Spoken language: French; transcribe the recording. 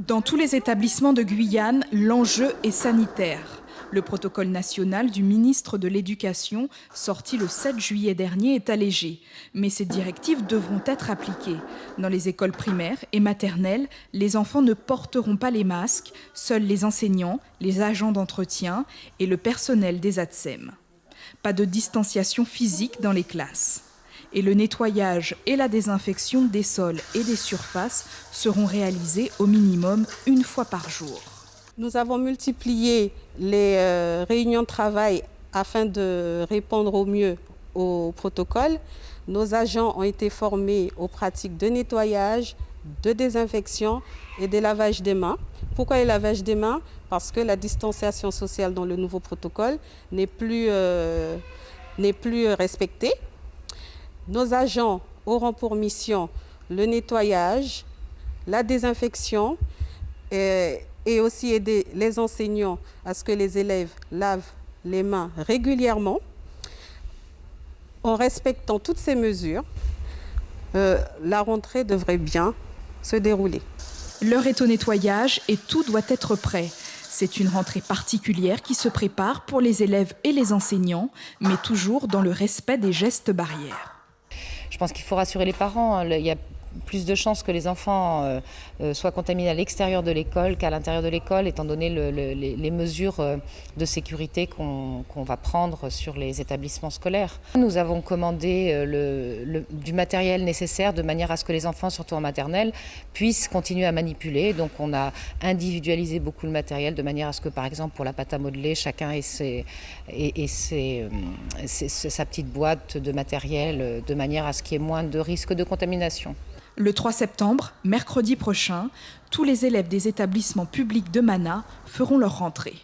Dans tous les établissements de Guyane, l'enjeu est sanitaire. Le protocole national du ministre de l'Éducation, sorti le 7 juillet dernier, est allégé. Mais ces directives devront être appliquées. Dans les écoles primaires et maternelles, les enfants ne porteront pas les masques, seuls les enseignants, les agents d'entretien et le personnel des ATSEM. Pas de distanciation physique dans les classes. Et le nettoyage et la désinfection des sols et des surfaces seront réalisés au minimum une fois par jour. Nous avons multiplié les réunions de travail afin de répondre au mieux au protocole. Nos agents ont été formés aux pratiques de nettoyage, de désinfection et de lavage des mains. Pourquoi le lavage des mains? Parce que la distanciation sociale dans le nouveau protocole n'est plus respectée. Nos agents auront pour mission le nettoyage, la désinfection et aussi aider les enseignants à ce que les élèves lavent les mains régulièrement. En respectant toutes ces mesures, la rentrée devrait bien se dérouler. L'heure est au nettoyage et tout doit être prêt. C'est une rentrée particulière qui se prépare pour les élèves et les enseignants, mais toujours dans le respect des gestes barrières. Je pense qu'il faut rassurer les parents. Il y a plus de chances que les enfants soient contaminés à l'extérieur de l'école qu'à l'intérieur de l'école, étant donné les mesures de sécurité qu'on va prendre sur les établissements scolaires. Nous avons commandé du matériel nécessaire de manière à ce que les enfants, surtout en maternelle, puissent continuer à manipuler. Donc on a individualisé beaucoup le matériel de manière à ce que, par exemple, pour la pâte à modeler, chacun ait sa petite boîte de matériel de manière à ce qu'il y ait moins de risques de contamination. Le 3 septembre, mercredi prochain, tous les élèves des établissements publics de Mana feront leur rentrée.